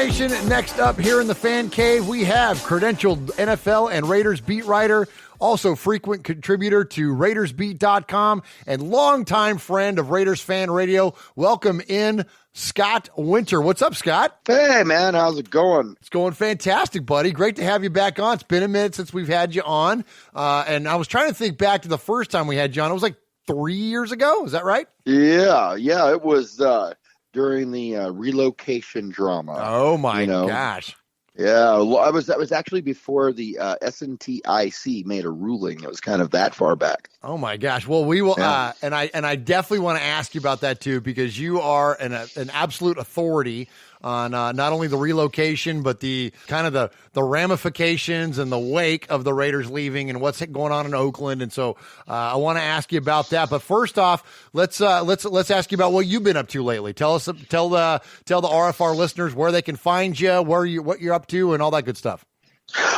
Nation, next up here in the Fan Cave, we have credentialed NFL and Raiders beat writer, also frequent contributor to RaidersBeat.com, and longtime friend of Raiders Fan Radio. Welcome in, Scott Winter. What's up, Scott? Hey, man. How's it going? It's going fantastic, buddy. Great to have you back on. It's been a minute since we've had you on. And I was trying to think back to the first time we had you on. It was like 3 years ago. Is that right? Yeah. It was during the relocation drama. Oh, my gosh. Yeah, that was actually before the SNTIC made a ruling. It was kind of that far back. Oh my gosh! Well, we will, and I definitely want to ask you about that too, because you are an absolute authority on not only the relocation, but the kind of the ramifications and the wake of the Raiders leaving and what's going on in Oakland. And so I want to ask you about that. But first off, let's ask you about what you've been up to lately. Tell the RFR listeners where they can find you, what you're up to, and all that good stuff.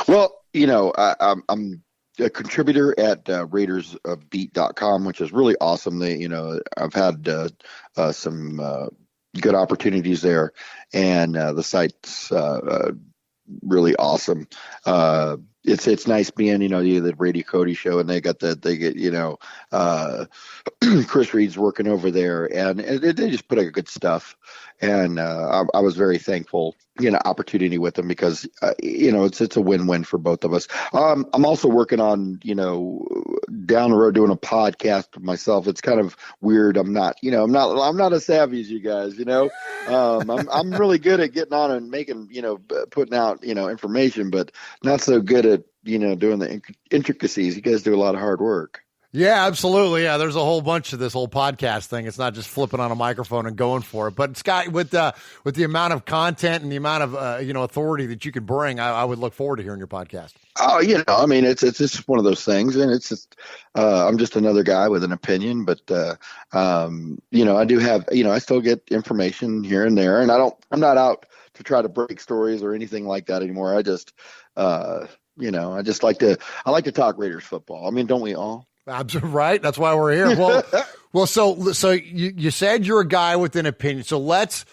Well, I'm a contributor at RaidersBeat.com, which is really awesome. I've had some good opportunities there, and the site's really awesome. It's nice being, the Radio Cody show, and they get Chris Reed's working over there, and they just put out good stuff. And I was very thankful, opportunity with them because, it's a win-win for both of us. I'm also working on, down the road doing a podcast myself. It's kind of weird. I'm not as savvy as you guys, I'm really good at getting on and making, putting out, information, but not so good at, doing the intricacies. You guys do a lot of hard work. Yeah, absolutely. Yeah, there's a whole bunch of this whole podcast thing. It's not just flipping on a microphone and going for it. But Scott, with the amount of content and the amount of authority that you could bring, I would look forward to hearing your podcast. Oh, it's just one of those things, and it's just I'm just another guy with an opinion. But I do have I still get information here and there, and I'm not out to try to break stories or anything like that anymore. I just I like to talk Raiders football. I mean, don't we all? Right. That's why we're here. Well, so you said you're a guy with an opinion. So let's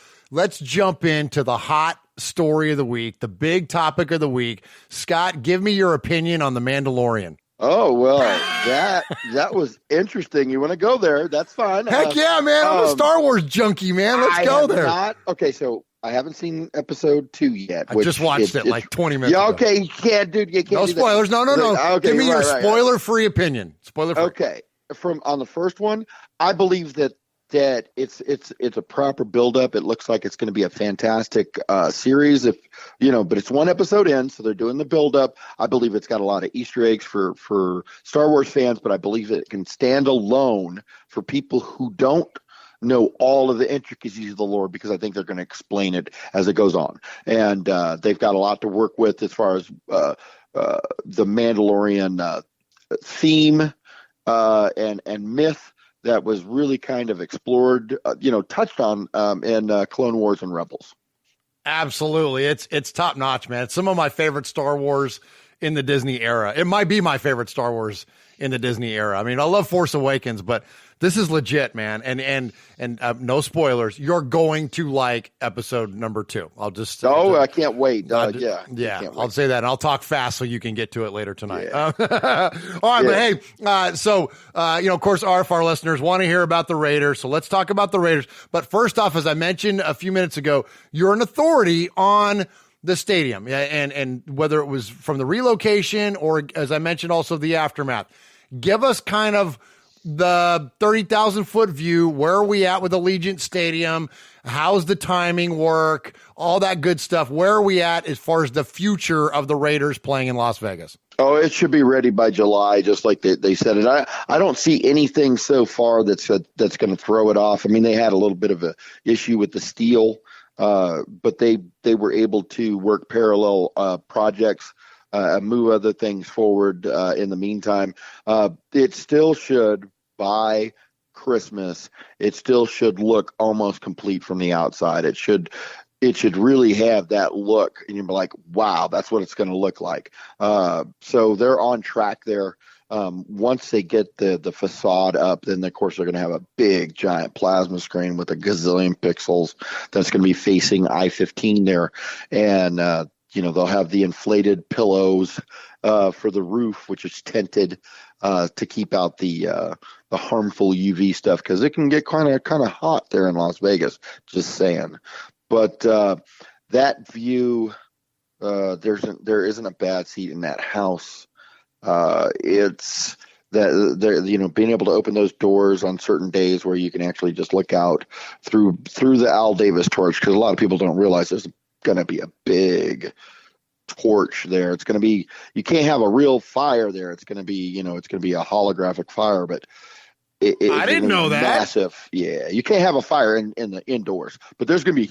jump into the hot story of the week, the big topic of the week. Scott, give me your opinion on the Mandalorian. Oh, well, that was interesting. You want to go there? That's fine. Heck yeah, man. I'm a Star Wars junkie, man. Let's go there. Okay, so I haven't seen episode 2 yet. I just watched it like 20 minutes ago. Okay, you can't, dude. You can't. No spoilers. No. Okay, give me your spoiler-free opinion. Spoiler-free. Okay. On the first one, I believe that it's a proper build-up. It looks like it's going to be a fantastic series. But it's one episode in, so they're doing the build-up. I believe it's got a lot of Easter eggs for Star Wars fans, but I believe it can stand alone for people who don't know all of the intricacies of the lore, because I think they're going to explain it as it goes on. And they've got a lot to work with as far as the Mandalorian theme and myth that was really kind of explored, touched on in Clone Wars and Rebels. Absolutely. It's top notch, man. It's some of my favorite Star Wars in the Disney era. It might be my favorite Star Wars in the Disney era. I mean, I love Force Awakens, but this is legit, man. And no spoilers. You're going to like episode number 2. I'll just. I can't wait. Yeah. I'll say that, and I'll talk fast so you can get to it later tonight. Yeah. All right, but hey, of course, RFR listeners want to hear about the Raiders, so let's talk about the Raiders. But first off, as I mentioned a few minutes ago, you're an authority on the stadium, and whether it was from the relocation or, as I mentioned, also the aftermath. Give us kind of the 30,000-foot view. Where are we at with Allegiant Stadium? How's the timing work? All that good stuff. Where are we at as far as the future of the Raiders playing in Las Vegas? Oh, it should be ready by July, just like they said it. I don't see anything so far that's going to throw it off. I mean, they had a little bit of an issue with the steel, but they were able to work parallel projects, move other things forward in the meantime. It still should, by Christmas, it still should look almost complete from the outside. It should really have that look, and you'll be like, wow, that's what it's going to look like. So they're on track there. Once they get the facade up, then of course they're going to have a big giant plasma screen with a gazillion pixels that's going to be facing I-15 there, and they'll have the inflated pillows for the roof, which is tinted to keep out the harmful UV stuff, because it can get kind of hot there in Las Vegas. Just saying, but that view, there isn't a bad seat in that house. It's that they're being able to open those doors on certain days where you can actually just look out through the Al Davis torch, because a lot of people don't realize there's going to be a big torch there. It's going to be, you can't have a real fire there. It's going to be it's going to be a holographic fire, but I didn't know that. Massive. Yeah, you can't have a fire in the indoors, but there's going to be a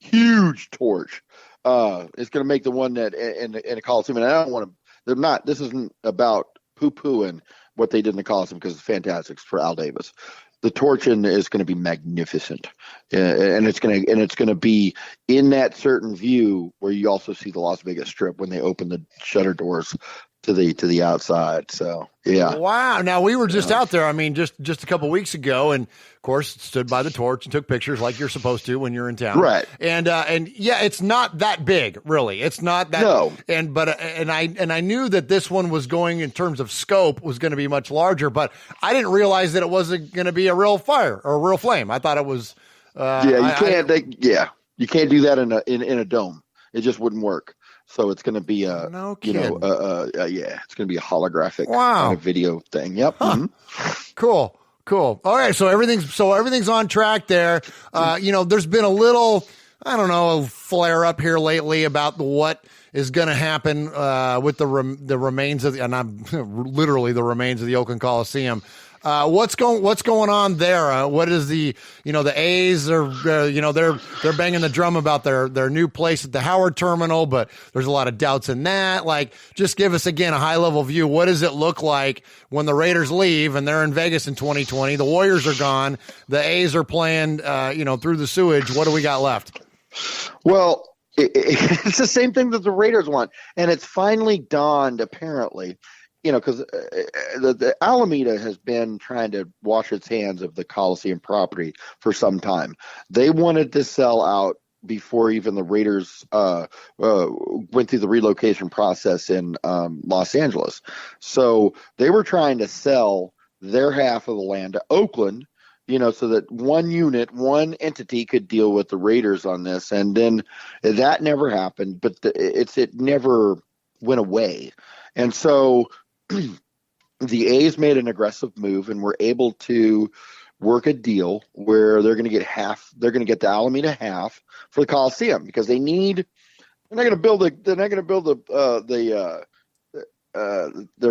huge torch. It's going to make the one that in a Coliseum, and I don't want to. They're not. This isn't about poo-pooing what they did in the Coliseum, because it's fantastic for Al Davis. The torch is going to be magnificent, and it's going to be in that certain view where you also see the Las Vegas Strip when they open the shutter doors to the outside. So yeah. Wow. Now, we were just out there, I mean, just a couple weeks ago, and of course stood by the torch and took pictures like you're supposed to when you're in town. Right. And yeah, it's not that big, really. It's not that. No. And I knew that this one was going, in terms of scope, was going to be much larger, but I didn't realize that it wasn't going to be a real fire or a real flame. I thought it was. You can't do that in a dome. It just wouldn't work. So it's going to be it's going to be a holographic kind of video thing. Yep. Huh. Mm-hmm. Cool. All right. So everything's on track there. There's been a little, I don't know, flare up here lately about what is going to happen with the remains of and I'm literally the remains of the Oakland Coliseum. What's going on there? What is the A's are they're banging the drum about their new place at the Howard Terminal, but there's a lot of doubts in that. Like, just give us again a high level view. What does it look like when the Raiders leave and they're in Vegas in 2020? The Warriors are gone. The A's are playing through the sewage. What do we got left? Well, it's the same thing that the Raiders want, and it's finally dawned, apparently. Because the Alameda has been trying to wash its hands of the Coliseum property for some time. They wanted to sell out before even the Raiders went through the relocation process in Los Angeles. So they were trying to sell their half of the land to Oakland, so that one entity could deal with the Raiders on this. And then that never happened, but it never went away. And so the A's made an aggressive move and were able to work a deal where they're going to get half. They're going to get the Alameda half for the Coliseum, because they're not going to build their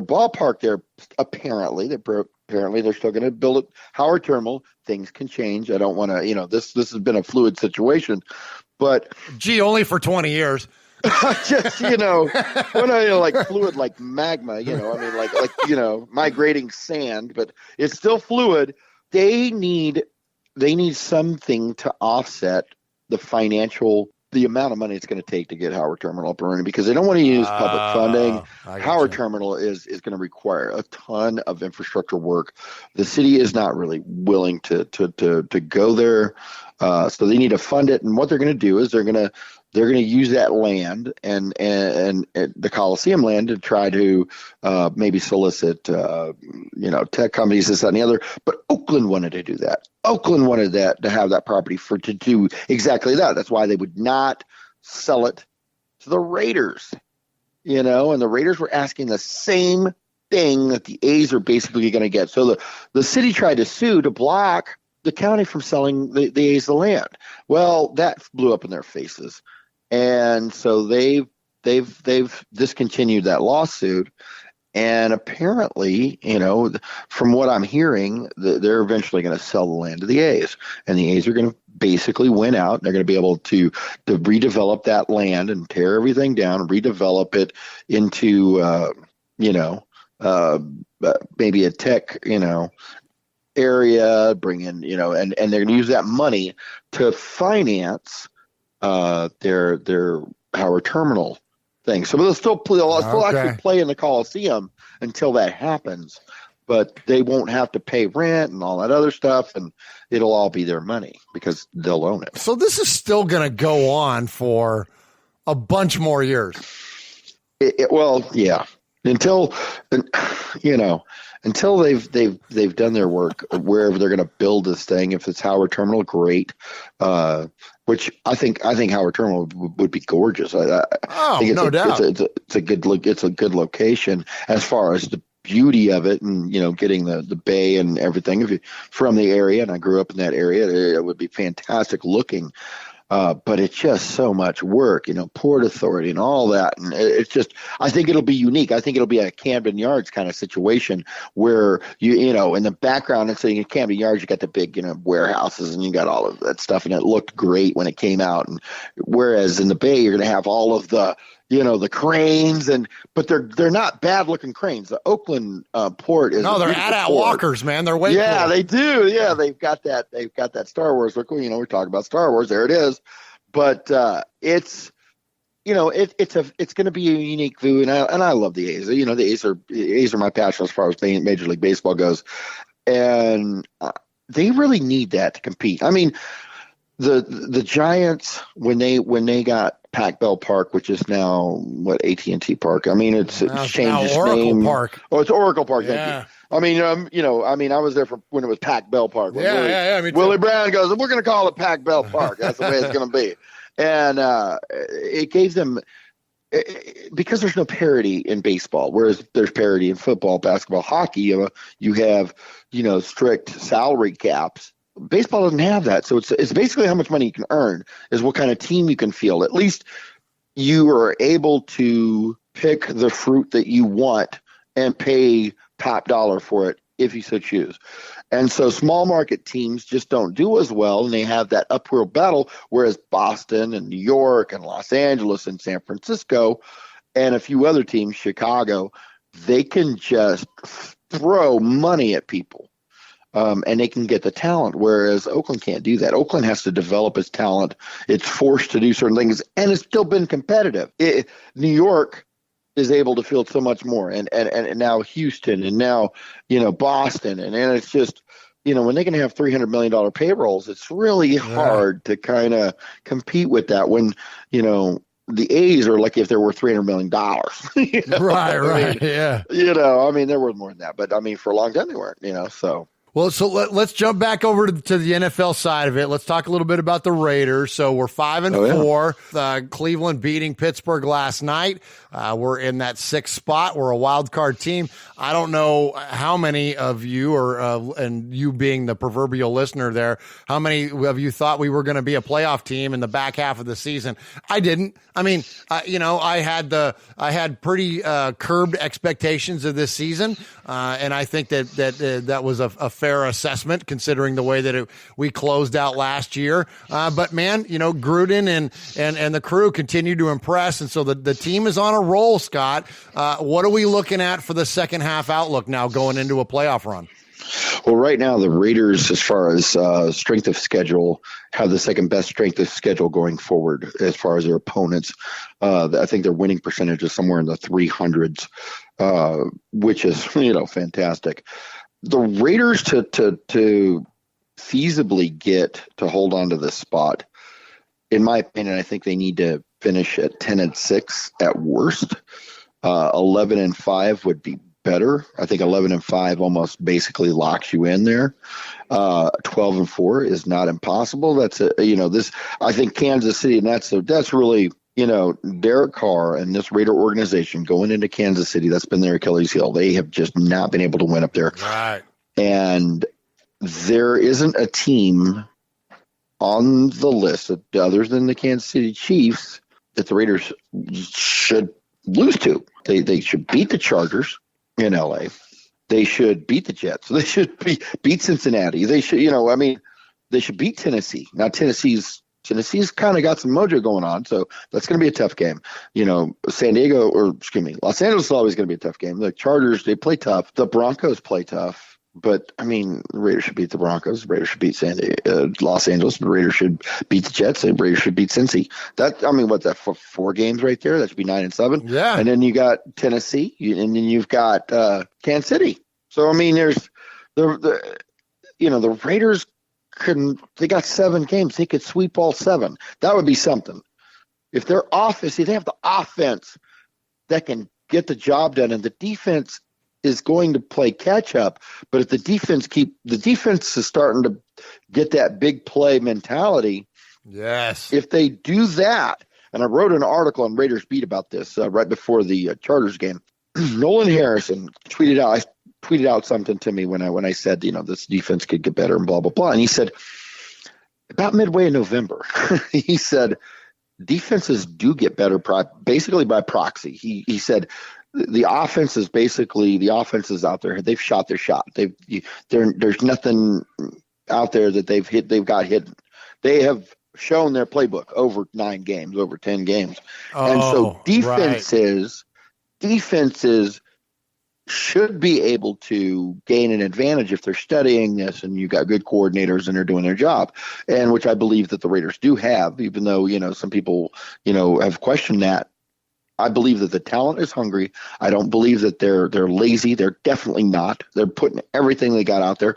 ballpark there. Apparently they're still going to build it. Howard Terminal. Things can change. I don't want to. This has been a fluid situation, but only for 20 years. Just when I fluid like magma, migrating sand, but it's still fluid. They need something to offset the amount of money it's going to take to get Howard Terminal up and running, because they don't want to use public funding. Howard Terminal is going to require a ton of infrastructure work. The city is not really willing to go there, so they need to fund it. And what they're going to do is they're going to use that land and the Coliseum land to try to maybe solicit tech companies, this, that, and the other. But Oakland wanted to do that. Oakland wanted to have that property to do exactly that. That's why they would not sell it to the Raiders. And the Raiders were asking the same thing that the A's are basically going to get. So the city tried to sue to block the county from selling the A's the land. Well, that blew up in their faces. And so they've discontinued that lawsuit, and apparently, from what I'm hearing, they're eventually going to sell the land to the A's, and the A's are going to basically win out. They're going to be able to redevelop that land and tear everything down and redevelop it into maybe a tech area, bring in and they're going to use that money to finance their Howard Terminal thing. So they'll still play. They'll still Okay. actually play in the Coliseum until that happens. But they won't have to pay rent and all that other stuff, and it'll all be their money because they'll own it. So this is still going to go on for a bunch more years. Well, yeah. Until they've done their work wherever they're going to build this thing. If it's Howard Terminal, great. Which I think Howard Terminal would be gorgeous. I think no doubt. It's a good look. It's a good location as far as the beauty of it, and getting the bay and everything. If you're from the area, and I grew up in that area, it would be fantastic looking. But it's just so much work, Port Authority and all that. And it's just, I think it'll be unique. I think it'll be a Camden Yards kind of situation where in the background, and so in Camden Yards, you got the big, warehouses and you got all of that stuff. And it looked great when it came out. And whereas in the Bay, you're going to have all of the, the cranes, but they're not bad looking cranes. The Oakland port is they're AT-AT walkers, man. They're way cool. They do. Yeah, they've got that Star Wars look. We're talking about Star Wars. There it is. But it's going to be a unique view, and I love the A's. The A's are my passion as far as Major League Baseball goes, and they really need that to compete. I mean, the Giants when they got Pac-Bell Park, which is now AT&T Park. I mean, it's changed its Oracle name. Park. Oh, it's Oracle Park. Yeah. Thank you. I mean, I was there when it was Pac-Bell Park. Yeah, me too. Willie Brown goes, we're going to call it Pac-Bell Park. That's the way it's going to be. And it gave them, because there's no parity in baseball, whereas there's parity in football, basketball, hockey. You have, strict salary caps. Baseball doesn't have that. So it's basically how much money you can earn is what kind of team you can field. At least you are able to pick the fruit that you want and pay top dollar for it if you so choose. And so small market teams just don't do as well, and they have that uphill battle, whereas Boston and New York and Los Angeles and San Francisco and a few other teams, Chicago, they can just throw money at people. And they can get the talent, whereas Oakland can't do that. Oakland has to develop its talent. It's forced to do certain things, and it's still been competitive. New York is able to field so much more, and now Houston, and now Boston, and it's just when they can have $300 million payrolls, it's really hard to kind of compete with that. When the A's are lucky if they're worth $300 million. Right, yeah. I mean, they're worth more than that, but I mean, for a long time they weren't. So. Well, so let's jump back over to the NFL side of it. Let's talk a little bit about the Raiders. So we're 5-4. Cleveland beating Pittsburgh last night. We're in that 6th spot. We're a wild card team. I don't know how many of you, and you being the proverbial listener there, how many of you thought we were going to be a playoff team in the back half of the season? I didn't. I mean, I had pretty curbed expectations of this season, and I think that was a fair assessment considering the way that we closed out last year. But man, Gruden and the crew continue to impress, and so the team is on a roll. Scott, what are we looking at for the second half outlook now going into a playoff run? Well, right now the Raiders, as far as strength of schedule, have the second best strength of schedule going forward as far as their opponents. I think their winning percentage is somewhere in the 300s, which is fantastic. The Raiders to feasibly get to hold on to this spot, in my opinion, I think they need to finish at 10-6 at worst. 11-5 would be better. I think 11-5 almost basically locks you in there. 12-4 is not impossible. That's I think Kansas City, and that's really Derek Carr and this Raider organization going into Kansas City, that's been their Achilles heel. They have just not been able to win up there. Right. And there isn't a team on the list other than the Kansas City Chiefs that the Raiders should lose to. They should beat the Chargers in LA. They should beat the Jets. They should beat Cincinnati. They should, they should beat Tennessee. Now Tennessee's kind of got some mojo going on, so that's going to be a tough game. Los Angeles is always going to be a tough game. The Chargers, they play tough. The Broncos play tough. But I mean, the Raiders should beat the Broncos. The Raiders should beat Los Angeles. The Raiders should beat the Jets. The Raiders should beat Cincy. What's that for 4 games right there? That should be 9-7. Yeah. And then you got Tennessee, and then you've got Kansas City. So I mean, there's the Raiders they got 7 games. They could sweep all 7. That would be something. If their offense, they have the offense that can get the job done, and the defense is going to play catch up. But if the defense is starting to get that big play mentality. Yes. If they do that, and I wrote an article on Raiders Beat about this right before the Chargers game. Nolan Harrison tweeted out something to me when I said, this defense could get better and blah, blah, blah. And he said, about midway in November, he said, defenses do get better basically by proxy. He said, the offense is out there. They've shot their shot. There's nothing out there that they've got hidden. They have shown their playbook over 9 games, over 10 games. And so defenses should be able to gain an advantage if they're studying this and you got good coordinators and they're doing their job, and which I believe that the Raiders do have, even though, some people, have questioned that. I believe that the talent is hungry. I don't believe that they're lazy. They're definitely not. They're putting everything they got out there.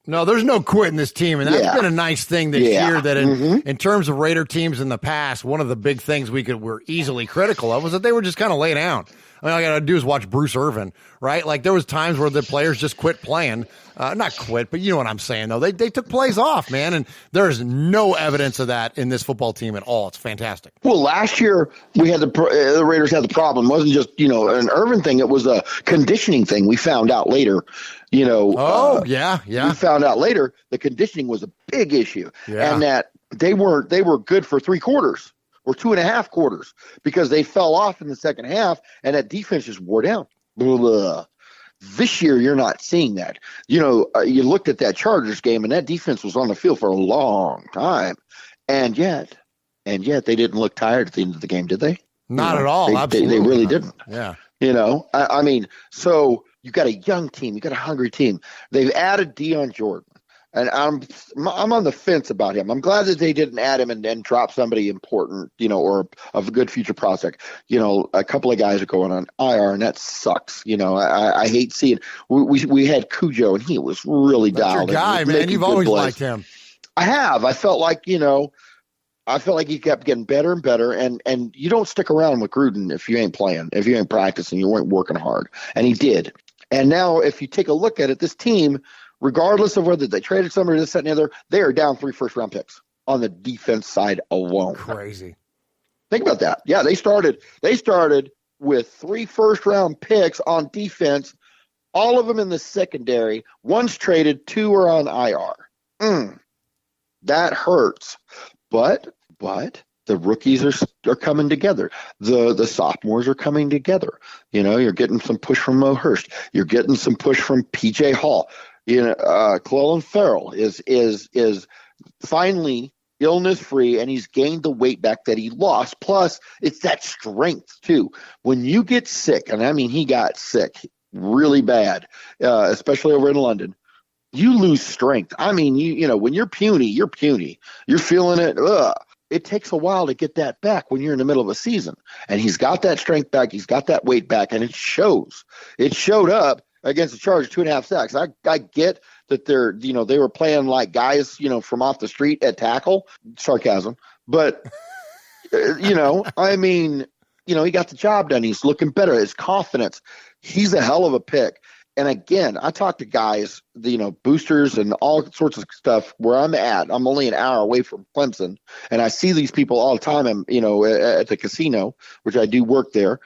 No, there's no quitting this team, and that's been a nice thing this year. That in terms of Raider teams in the past, one of the big things we're easily critical of was that they were just kind of lay down. I mean, all I got to do is watch Bruce Irvin, right? Like there was times where the players just quit playing, not quit, but you know what I'm saying though. They took plays off, man, and there's no evidence of that in this football team at all. It's fantastic. Well, last year we had the Raiders had the problem. It wasn't just an Irvin thing; it was a conditioning thing. We found out later. We found out later the conditioning was a big issue, and that they were good for 3 quarters. Or 2.5 quarters because they fell off in the second half and that defense just wore down. Blah. This year, you're not seeing that. You looked at that Chargers game and that defense was on the field for a long time. And yet they didn't look tired at the end of the game, did they? Not at all. Absolutely. They really didn't. Yeah. I mean, so you got a young team, you got a hungry team. They've added Deion Jordan. And I'm on the fence about him. I'm glad that they didn't add him and then drop somebody important, or of a good future prospect. A couple of guys are going on IR, and that sucks. I hate seeing. We had Cujo, and he was really dialed. Your guy, man. You've always liked him. I have. I felt like he kept getting better and better. And you don't stick around with Gruden if you ain't playing, if you ain't practicing, you weren't working hard, and he did. And now, if you take a look at it, this team, regardless of whether they traded somebody this, that, and the other, they are down 3 first-round picks on the defense side alone. Crazy. Think about that. Yeah, they started with 3 first-round picks on defense, all of them in the secondary. One's traded, 2 are on IR. That hurts. But the rookies are coming together. The sophomores are coming together. You're getting some push from Mo Hurst. You're getting some push from PJ Hall. Clelin Ferrell is finally illness free, and he's gained the weight back that he lost. Plus, it's that strength too. When you get sick, and I mean he got sick really bad, especially over in London. You lose strength. I mean, when you're puny, you're puny. You're feeling it. It takes a while to get that back when you're in the middle of a season. And he's got that strength back. He's got that weight back, and it shows. It showed up against the Chargers, 2.5 sacks. I get that they were playing like guys, from off the street at tackle. Sarcasm. But, I mean, he got the job done. He's looking better. His confidence. He's a hell of a pick. And again, I talk to guys, boosters and all sorts of stuff where I'm at. I'm only an hour away from Clemson, and I see these people all the time. I'm, at the casino, which I do work there,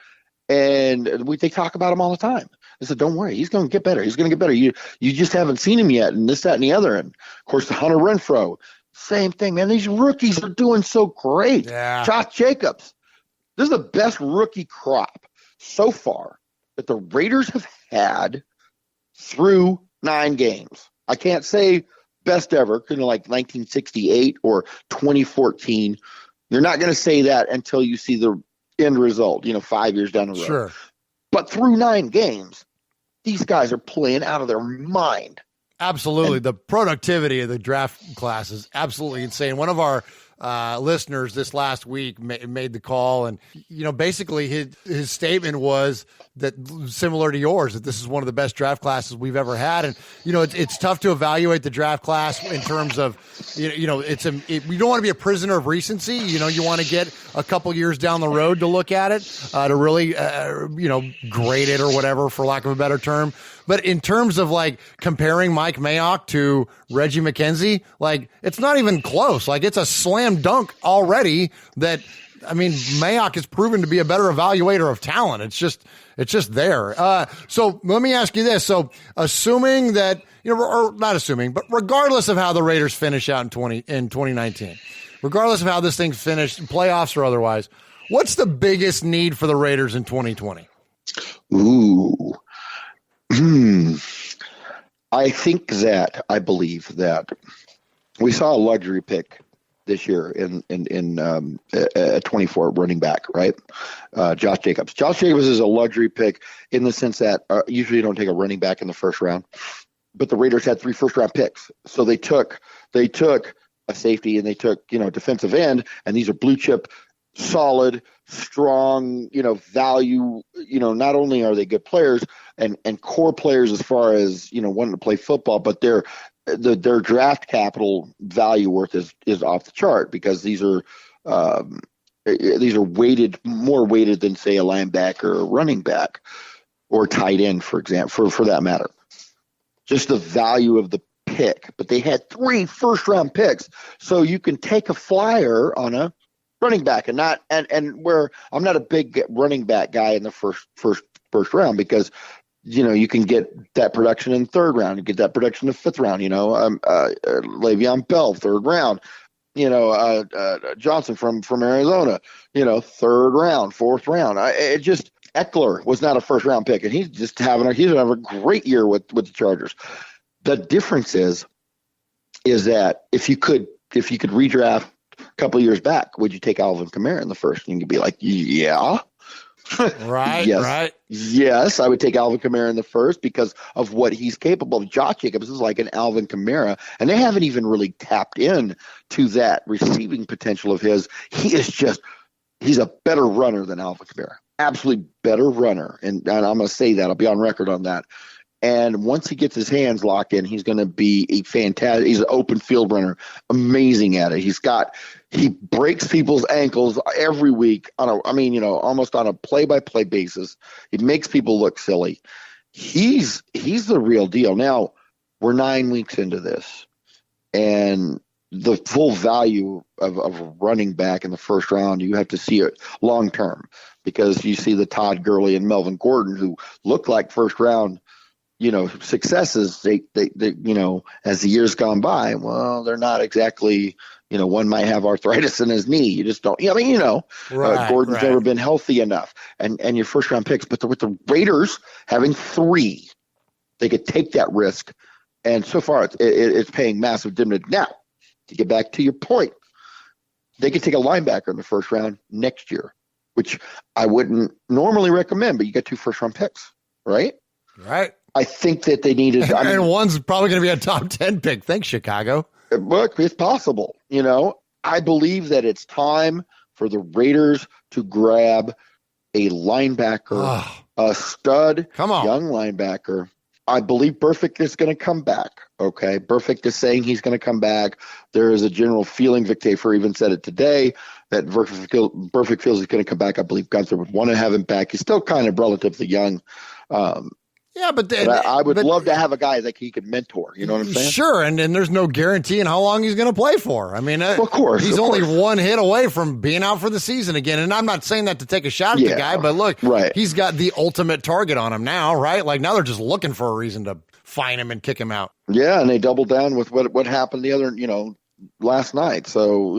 and they talk about him all the time. I said, "Don't worry, he's going to get better. He's going to get better. You just haven't seen him yet, and this, that, and the other." And of course, the Hunter Renfrow, same thing, man. These rookies are doing so great. Yeah. Josh Jacobs, this is the best rookie crop so far that the Raiders have had through 9 games. I can't say best ever, like 1968 or 2014. You're not going to say that until you see the end result, 5 years down the road. Sure. But through 9 games, these guys are playing out of their mind. Absolutely. The productivity of the draft class is absolutely insane. One of our listeners this last week made the call, and basically his statement was that, similar to yours, that this is one of the best draft classes we've ever had. And it's tough to evaluate the draft class in terms of you don't want to be a prisoner of recency. You want to get a couple years down the road to look at it, to really grade it or whatever, for lack of a better term. But in terms of like comparing Mike Mayock to Reggie McKenzie, like, it's not even close. Like, it's a slam dunk already that, I mean, Mayock has proven to be a better evaluator of talent. It's just there. So let me ask you this. So assuming that, or not assuming, but regardless of how the Raiders finish out in 2019, regardless of how this thing's finished, playoffs or otherwise, what's the biggest need for the Raiders in 2020? Ooh. I believe that we saw a luxury pick this year in 24 running back, right? Josh Jacobs. Josh Jacobs is a luxury pick in the sense that usually you don't take a running back in the first round, but the Raiders had 3 first-round picks, so they took a safety and they took defensive end, and these are blue chip, solid, strong, value. Not only are they good players and core players as far as wanting to play football, but their draft capital value worth is off the chart, because these are more weighted than, say, a linebacker or running back or tight end, for example, for that matter. Just the value of the pick. But they had 3 first-round picks, so you can take a flyer on a running back, and where I'm not a big running back guy in the first round, because you can get that production in third round, you get that production in the fifth round. Le'Veon Bell, third round. Johnson from Arizona, third round, fourth round. Eckler was not a first round pick, and he's having a great year with the Chargers. The difference is that if you could redraft a couple of years back, would you take Alvin Kamara in the first? And you could be like, yeah. Right, yes. Right. Yes, I would take Alvin Kamara in the first because of what he's capable of. Josh Jacobs is like an Alvin Kamara, and they haven't even really tapped in to that receiving potential of his. He's a better runner than Alvin Kamara. Absolutely better runner. And I'm going to say that. I'll be on record on that. And once he gets his hands locked in, he's going to be a fantastic. He's an open field runner, amazing at it. He breaks people's ankles every week almost on a play-by-play basis. He makes people look silly. He's the real deal. Now we're 9 weeks into this, and the full value of running back in the first round, you have to see it long term, because you see the Todd Gurley and Melvin Gordon, who look like first round successes. They as the years gone by, well, they're not exactly. One might have arthritis in his knee. You just don't. Gordon's never been healthy enough, and your first round picks. But with the Raiders having 3, they could take that risk, and so far it's paying massive dividends. Now, to get back to your point, they could take a linebacker in the first round next year, which I wouldn't normally recommend. But you got 2 first round picks, right? Right. I think that they needed. And one's probably going to be a top 10 pick. Thanks, Chicago. Look, it's possible. I believe that it's time for the Raiders to grab a linebacker, a stud, young linebacker. I believe Burfict is going to come back. Okay, Burfict is saying he's going to come back. There is a general feeling, Vic Tafur even said it today, that Burfict feels he's going to come back. I believe Gunther would want to have him back. He's still kind of relatively young. Yeah, but I would love to have a guy that he could mentor. You know what I'm saying? Sure, and there's no guarantee in how long he's going to play for. I mean, of course, he's only one hit away from being out for the season again. And I'm not saying that to take a shot at the guy, but look, he's got the ultimate target on him now, right? Like, now they're just looking for a reason to fine him and kick him out. Yeah, and they doubled down with what happened the other, last night. So,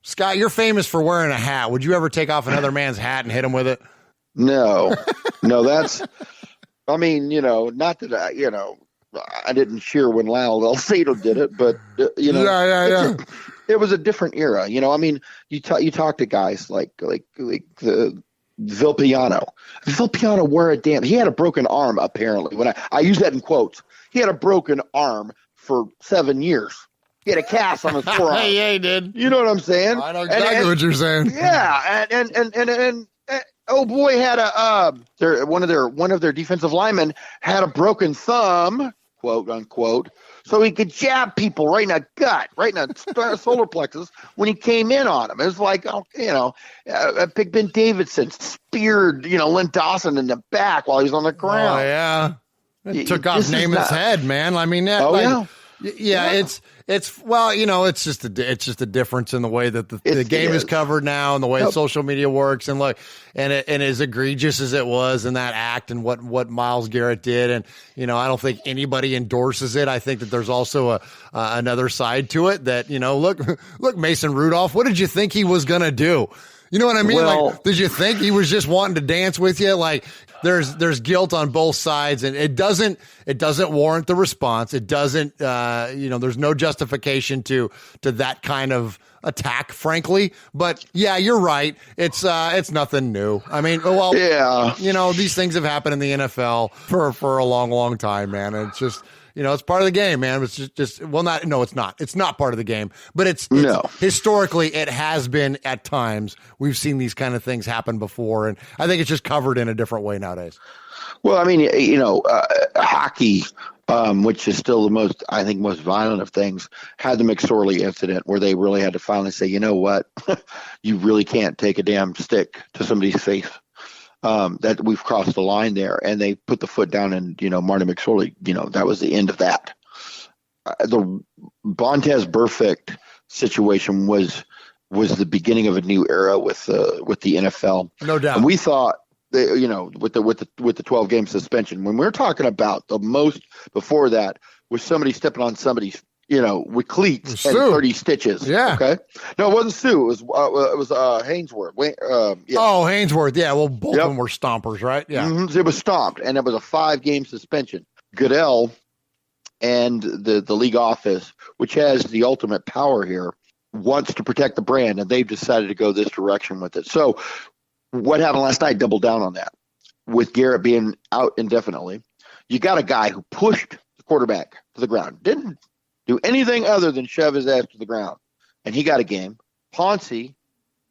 Scott, you're famous for wearing a hat. Would you ever take off another man's hat and hit him with it? No, that's. I mean, not that I didn't cheer when Lyle Alcedo did it, but it was a different era. I mean, you talk to guys like the Vilpiano. Vilpiano wore a damn. He had a broken arm apparently. When I use that in quotes, he had a broken arm for 7 years. He had a cast on his forearm. Yeah, he did. You know what I'm saying? I know exactly what you're saying. Yeah, and oh boy, had one of their defensive linemen had a broken thumb, quote unquote, so he could jab people right in the gut, right in the solar plexus when he came in on him. It was like, Big Ben Davidson speared, Lynn Dawson in the back while he was on the ground. Oh yeah, it took off Namath's head, man. I mean, it's well, it's just a difference in the way that the game is covered now and the way social media works, and and as egregious as it was in that act and what Myles Garrett did, and I don't think anybody endorses it. I think that there's also another side to it that look, Mason Rudolph, what did you think he was gonna do? You know what I mean? Well, did you think he was just wanting to dance with you? There's guilt on both sides, and it doesn't warrant the response. It doesn't, there's no justification to that kind of attack, frankly. But yeah, you're right. It's nothing new. I mean, these things have happened in the NFL for a long, long time, man. And it's just, it's part of the game, man. It's it's not. It's not part of the game, but it's historically, it has been at times. We've seen these kind of things happen before, and I think it's just covered in a different way nowadays. Well, I mean, hockey, which is still the most violent of things, had the McSorley incident where they really had to finally say, you know what, you really can't take a damn stick to somebody's face. That we've crossed the line there, and they put the foot down, and Marty McSorley, that was the end of that. The Vontez Burfict situation was the beginning of a new era with the NFL, no doubt. And we thought, with the 12-game suspension, when we're talking about the most before that was somebody stepping on somebody's, with cleats and 30 stitches. Yeah. Okay. No, it wasn't Sue. It was Hainsworth. Yeah. Oh, Hainsworth. Yeah. Well, both of them were stompers, right? Yeah. Mm-hmm. It was stomped, and it was a 5-game suspension. Goodell and the league office, which has the ultimate power here, wants to protect the brand, and they've decided to go this direction with it. So what happened last night doubled down on that. With Garrett being out indefinitely, you got a guy who pushed the quarterback to the ground, didn't do anything other than shove his ass to the ground, and he got a game. Ponce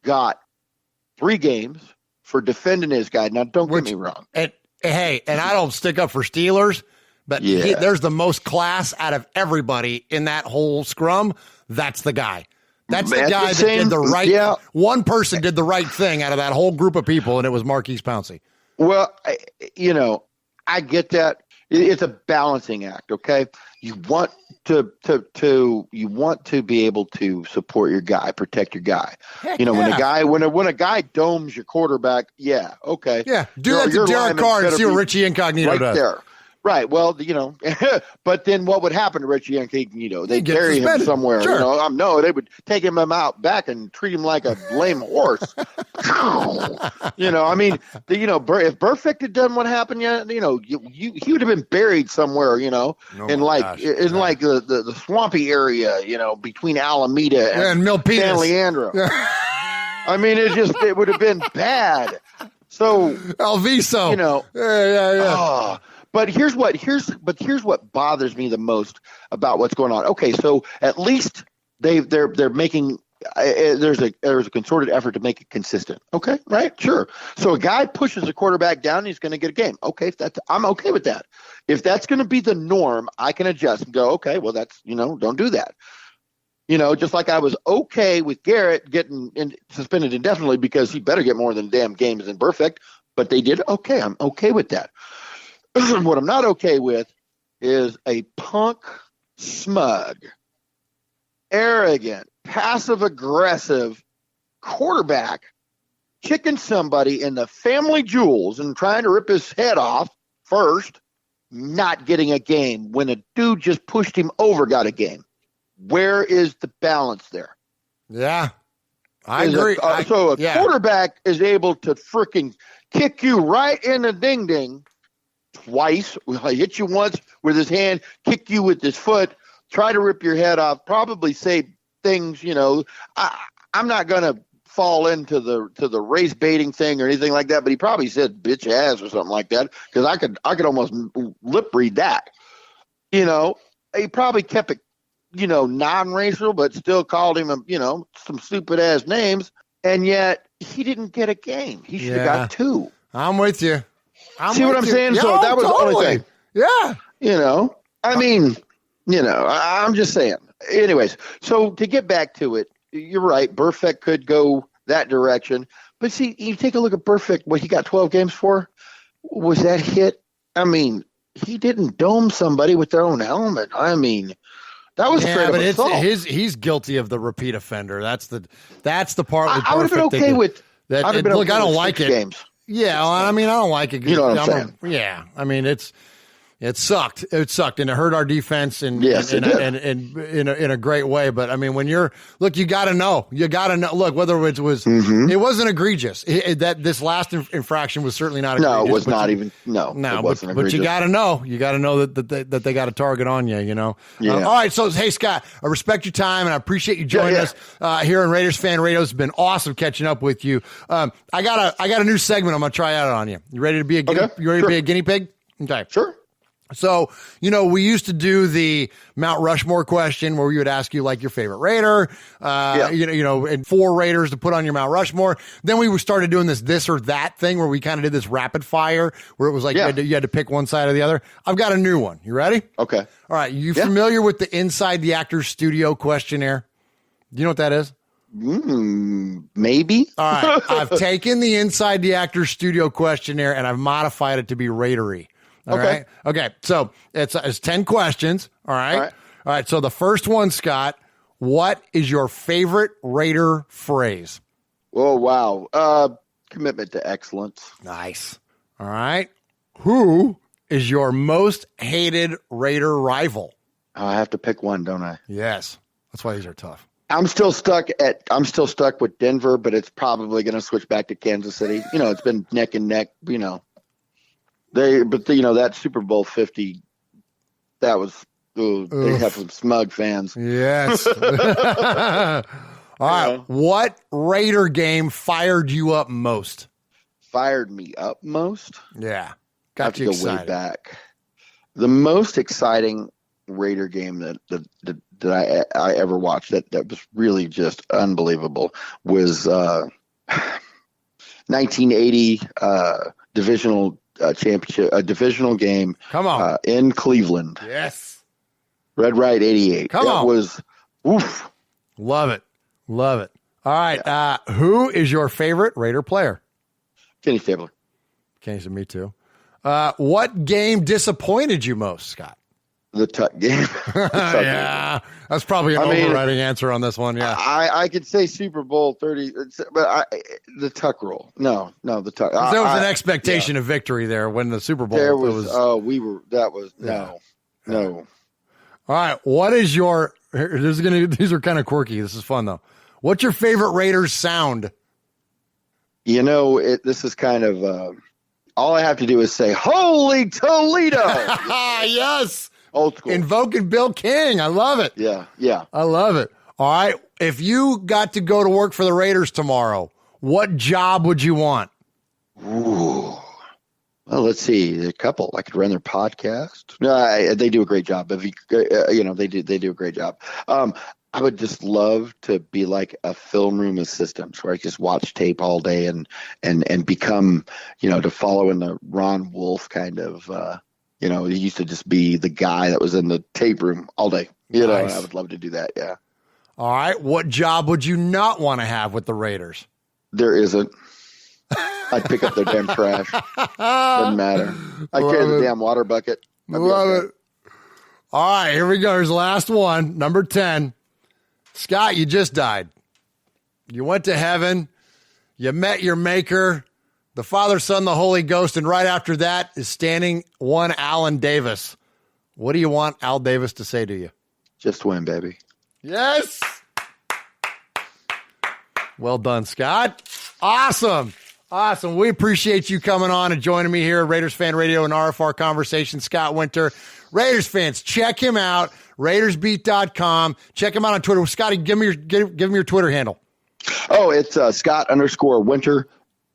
got 3 games for defending his guy. Now, don't get me wrong. And I don't stick up for Steelers, but there's the most class out of everybody in that whole scrum. That's the guy. That's the guy that did the right. Yeah. One person did the right thing out of that whole group of people, and it was Marquise Pouncey. Well, I get that. It's a balancing act. Okay, you want to be able to support your guy, protect your guy. Heck when a guy domes your quarterback, okay, do that to Derek Carr and see what Richie Incognito does. There. Right. Well, but then what would happen to Richie Incognito? They'd bury him somewhere. Sure. No, they would take him out back and treat him like a lame horse. I mean, if Burfict had done what happened, he would have been buried somewhere, in the swampy area, between Alameda and Milpitas. San Leandro. I mean, it would have been bad. So Alviso, yeah. But here's what bothers me the most about what's going on. Okay, so at least they're making there's a concerted effort to make it consistent. Okay, right? Sure. So a guy pushes a quarterback down, he's going to get a game. Okay, I'm okay with that. If that's going to be the norm, I can adjust and go, okay, well that's don't do that. Just like I was okay with Garrett getting suspended indefinitely because he better get more than damn games than Burfict, but they did. Okay, I'm okay with that. What I'm not okay with is a punk, smug, arrogant, passive-aggressive quarterback kicking somebody in the family jewels and trying to rip his head off first, not getting a game when a dude just pushed him over got a game. Where is the balance there? Yeah, I agree. So a quarterback is able to freaking kick you right in the ding-ding twice, hit you once with his hand, kick you with his foot, try to rip your head off, probably say things, I'm not going to fall into the race baiting thing or anything like that, but he probably said bitch ass or something like that, because I could almost lip read that. He probably kept it, non-racial, but still called him, some stupid ass names, and yet he didn't get a game. He should have got 2. I'm with you. See what I'm saying? So that was totally. The only thing. Yeah. I'm just saying. Anyways, so to get back to it, you're right. Burfict could go that direction. But see, you take a look at Burfict, what he got 12 games for. Was that hit? I mean, he didn't dome somebody with their own helmet. I mean, that was straight up assault. He's guilty of the repeat offender. That's the part. I would have been okay with that. Look, I don't like it. Games. Yeah, well, I mean, I don't like it. You know what I'm saying? Yeah, I mean, it sucked. It sucked, and it hurt our defense in a great way. But I mean, you got to know. Look, whether it was, it wasn't egregious. This last infraction was certainly not egregious. No, it was not even. No, it wasn't egregious. But you got to know. You got to know that they got a target on you. Yeah. All right. So, hey, Scott, I respect your time, and I appreciate you joining us here on Raiders Fan Radio. It's been awesome catching up with you. I got a new segment I'm gonna try out on you. You ready to be a guinea pig? Okay. Sure. So, we used to do the Mount Rushmore question where we would ask you like your favorite Raider, and 4 Raiders to put on your Mount Rushmore. Then we started doing this or that thing where we kind of did this rapid fire where it was like you had to pick one side or the other. I've got a new one. You ready? Okay. All right. You familiar with the Inside the Actors Studio questionnaire? Do you know what that is? Maybe. All right. I've taken the Inside the Actors Studio questionnaire and I've modified it to be Raidery. All right. Okay. So it's 10 questions. All right. All right. So the first one, Scott, what is your favorite Raider phrase? Oh, wow. Commitment to excellence. Nice. All right. Who is your most hated Raider rival? I have to pick one, don't I? Yes. That's why these are tough. I'm still stuck with Denver, but it's probably going to switch back to Kansas City. It's been neck and neck, that Super Bowl 50, that was, they have some smug fans. Yes. All right. What Raider game fired you up most? Fired me up most? Yeah. Got you excited. Go way back. The most exciting Raider game that I ever watched that was really just unbelievable was 1980 divisional championship, a divisional game. Come on. In Cleveland. Yes. Red Right 88. Come on. That was oof. Love it. All right. Who is your favorite Raider player? Kenny Stabler. Kenny said me too. What game disappointed you most, Scott? The Tuck game. Yeah, that's probably an overriding answer on this one. Yeah, I could say Super Bowl 30, but the Tuck rule. No, the Tuck. There was an expectation of victory there when the Super Bowl. There was. No. All right, what is your? These are kind of quirky. This is fun though. What's your favorite Raiders sound? This is kind of. All I have to do is say, "Holy Toledo!" Yes. Old school. Invoking Bill King. I love it. Yeah. I love it. All right. If you got to go to work for the Raiders tomorrow, what job would you want? Ooh. Well, let's see. A couple. I could run their podcast. No, they do a great job. They do a great job. I would just love to be like a film room assistant where I just watch tape all day and become, to follow in the Ron Wolf kind of, he used to just be the guy that was in the tape room all day. Nice. I would love to do that. Yeah. All right. What job would you not want to have with the Raiders? There isn't. I'd pick up their damn trash. Doesn't matter. I carry the damn water bucket. Love it. All right. Here we go. Here's the last one. Number 10. Scott, you just died. You went to heaven. You met your maker, the Father, Son, the Holy Ghost, and right after that is standing one Alan Davis. What do you want Al Davis to say to you? Just win, baby. Yes. Well done, Scott. Awesome. We appreciate you coming on and joining me here at Raiders Fan Radio and RFR Conversation. Scott Winter. Raiders fans, check him out. RaidersBeat.com. Check him out on Twitter. Scotty, give him your Twitter handle. Oh, it's Scott_Winter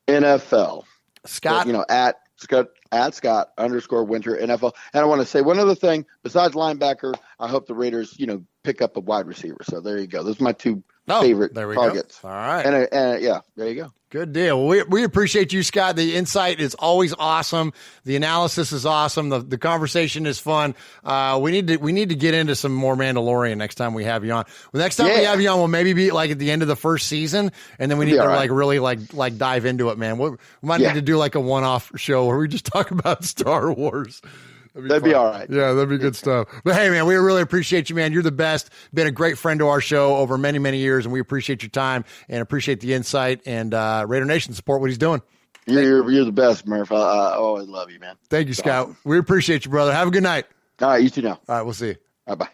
NFL. Scott, So, at Scott_Winter NFL. And I want to say one other thing. Besides linebacker, I hope the Raiders, pick up a wide receiver. So there you go. Those are my two favorite targets. Go. All right. And yeah, there you go. Good deal. We appreciate you, Scott. The insight is always awesome. The analysis is awesome. The conversation is fun. We need to get into some more Mandalorian next time we have you on. Well, next time we have you on, we'll maybe be like at the end of the first season, and then we need to really dive into it, man. We might need to do like a one-off show where we just talk about Star Wars. That'd be all right. Yeah, that'd be good stuff. But hey, man, we really appreciate you, man. You're the best. Been a great friend to our show over many, many years, and we appreciate your time and appreciate the insight and Raider Nation support what he's doing. You're the best, Murph. I always love you, man. Thank you, Scott. We appreciate you, brother. Have a good night. All right, you too now. All right, we'll see you. Bye-bye.